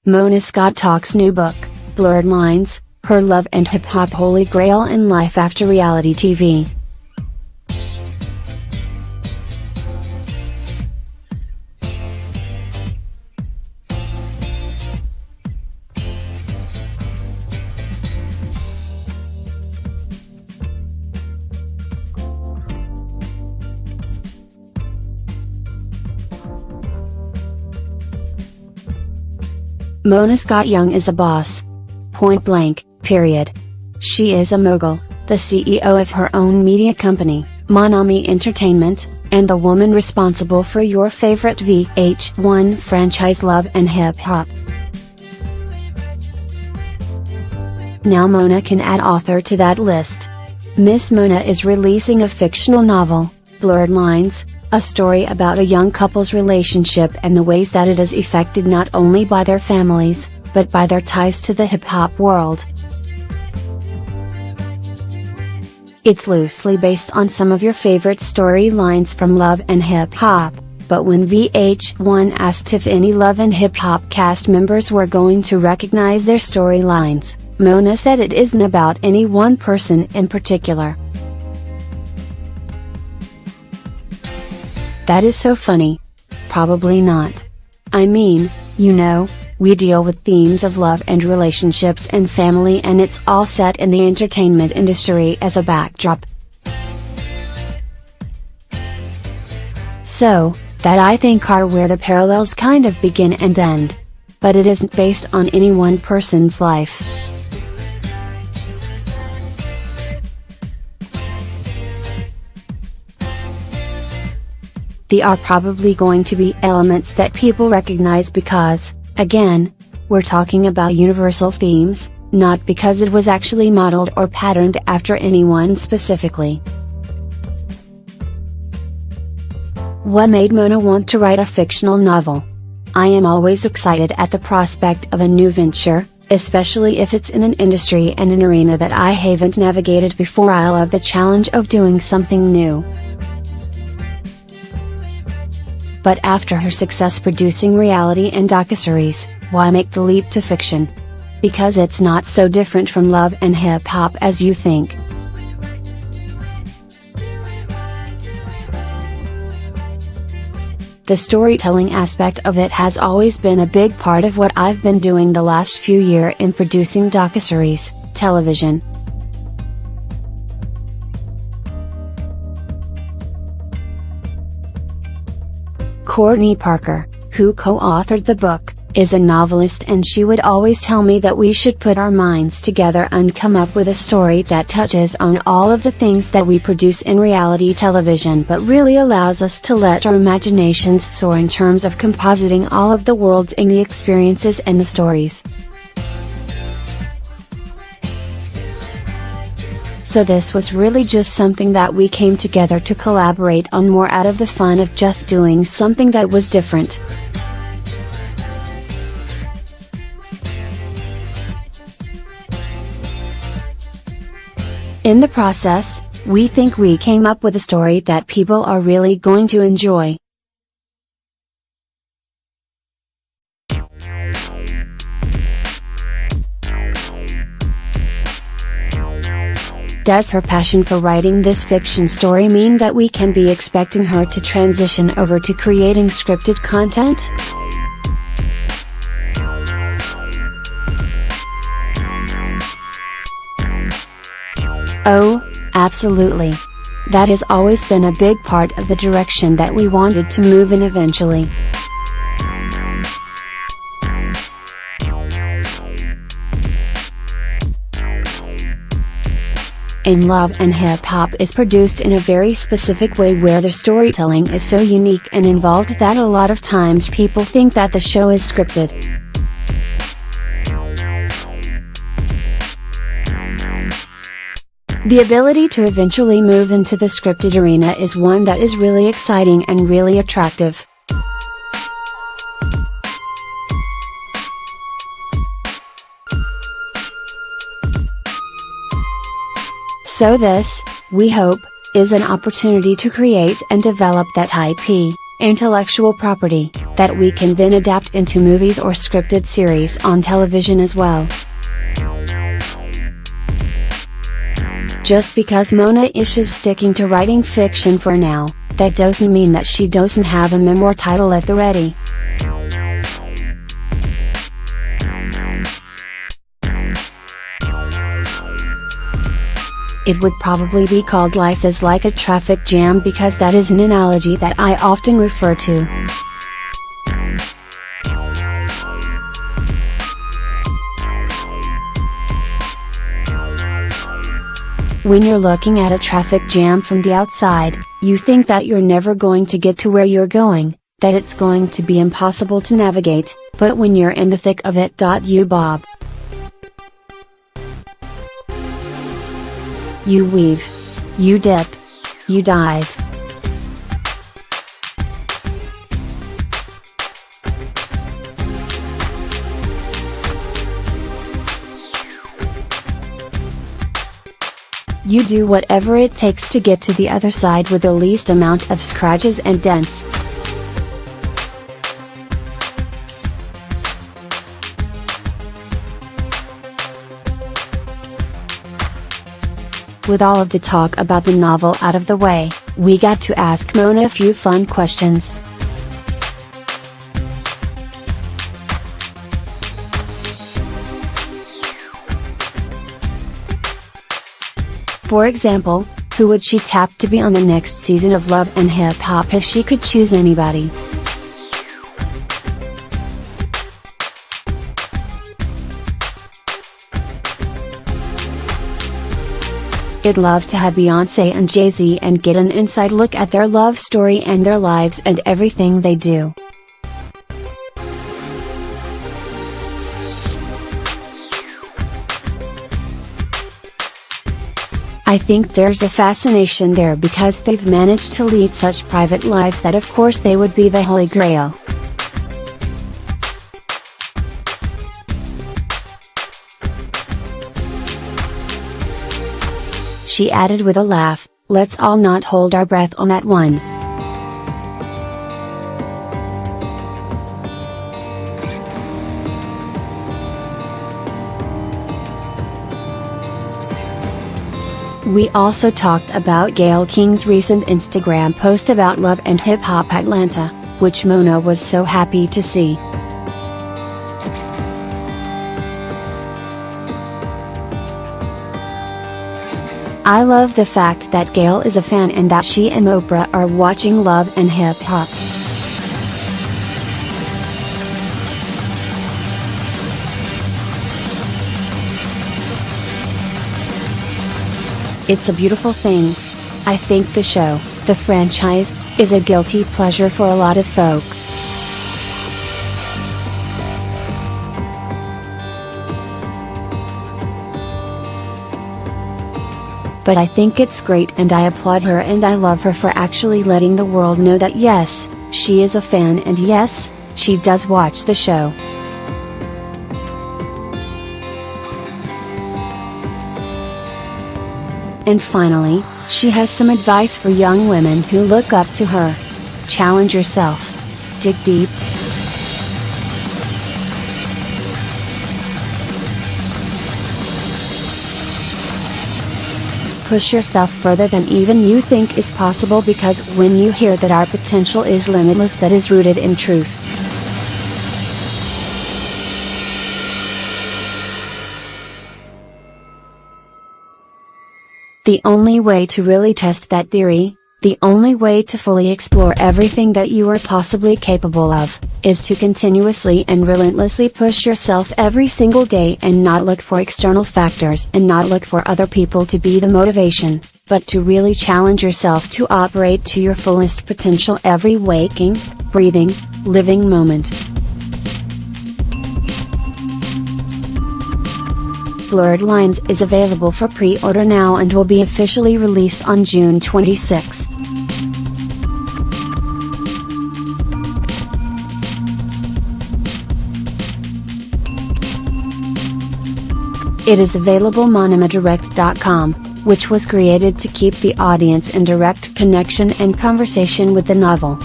Mona Scott talks new book, Blurred Lines, her love and hip-hop holy grail in life after reality TV. Mona Scott Young is a boss. Point blank, period. She is a mogul, the CEO of her own media company, Monami Entertainment, and the woman responsible for your favorite VH1 franchise Love and Hip Hop. Now Mona can add author to that list. Miss Mona is releasing a fictional novel, Blurred Lines, a story about a young couple's relationship and the ways that it is affected not only by their families, but by their ties to the hip-hop world. It's loosely based on some of your favorite storylines from Love and Hip Hop, but when VH1 asked if any Love and Hip Hop cast members were going to recognize their storylines, Mona said it isn't about any one person in particular. That is so funny. Probably not. I mean, you know, we deal with themes of love and relationships and family, and it's all set in the entertainment industry as a backdrop. So, that I think are where the parallels kind of begin and end. But it isn't based on any one person's life. There are probably going to be elements that people recognize because, again, we're talking about universal themes, not because it was actually modeled or patterned after anyone specifically. What made Mona want to write a fictional novel? I am always excited at the prospect of a new venture, especially if it's in an industry and an arena that I haven't navigated before. I love the challenge of doing something new. But after her success producing reality and docuseries, why make the leap to fiction? Because it's not so different from Love and Hip Hop as you think. The storytelling aspect of it has always been a big part of what I've been doing the last few years in producing docuseries, television. Courtney Parker, who co-authored the book, is a novelist, and she would always tell me that we should put our minds together and come up with a story that touches on all of the things that we produce in reality television but really allows us to let our imaginations soar in terms of compositing all of the worlds and the experiences and the stories. So this was really just something that we came together to collaborate on, more out of the fun of just doing something that was different. In the process, we think we came up with a story that people are really going to enjoy. Does her passion for writing this fiction story mean that we can be expecting her to transition over to creating scripted content? Oh, absolutely. That has always been a big part of the direction that we wanted to move in eventually. In Love and Hip Hop is produced in a very specific way where the storytelling is so unique and involved that a lot of times people think that the show is scripted. The ability to eventually move into the scripted arena is one that is really exciting and really attractive. So this, we hope, is an opportunity to create and develop that IP, intellectual property, that we can then adapt into movies or scripted series on television as well. Just because Mona Ish is sticking to writing fiction for now, that doesn't mean that she doesn't have a memoir title at the ready. It would probably be called Life is Like a Traffic Jam because that is an analogy that I often refer to. When you're looking at a traffic jam from the outside, you think that you're never going to get to where you're going, that it's going to be impossible to navigate, but when you're in the thick of it, you bob. You weave. You dip. You dive. You do whatever it takes to get to the other side with the least amount of scratches and dents. With all of the talk about the novel out of the way, we got to ask Mona a few fun questions. For example, who would she tap to be on the next season of Love and Hip Hop if she could choose anybody? I'd love to have Beyonce and Jay-Z and get an inside look at their love story and their lives and everything they do. I think there's a fascination there because they've managed to lead such private lives that of course they would be the Holy Grail. She added with a laugh, "Let's all not hold our breath on that one." We also talked about Gayle King's recent Instagram post about Love and Hip Hop Atlanta, which Mona was so happy to see. I love the fact that Gayle is a fan and that she and Oprah are watching Love and Hip Hop. It's a beautiful thing. I think the show, the franchise, is a guilty pleasure for a lot of folks. But I think it's great and I applaud her and I love her for actually letting the world know that yes, she is a fan and yes, she does watch the show. And finally, she has some advice for young women who look up to her. Challenge yourself. Dig deep. Push yourself further than even you think is possible because when you hear that our potential is limitless, that is rooted in truth. The only way to really test that theory, the only way to fully explore everything that you are possibly capable of, is to continuously and relentlessly push yourself every single day and not look for external factors and not look for other people to be the motivation, but to really challenge yourself to operate to your fullest potential every waking, breathing, living moment. Blurred Lines is available for pre-order now and will be officially released on June 26. It is available on monomadirect.com, which was created to keep the audience in direct connection and conversation with the novel.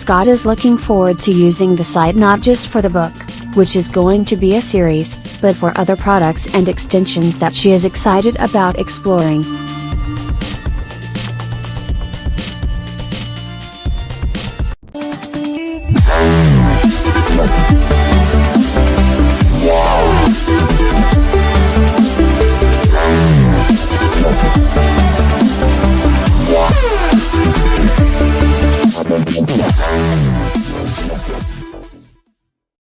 Scott is looking forward to using the site not just for the book, which is going to be a series, but for other products and extensions that she is excited about exploring.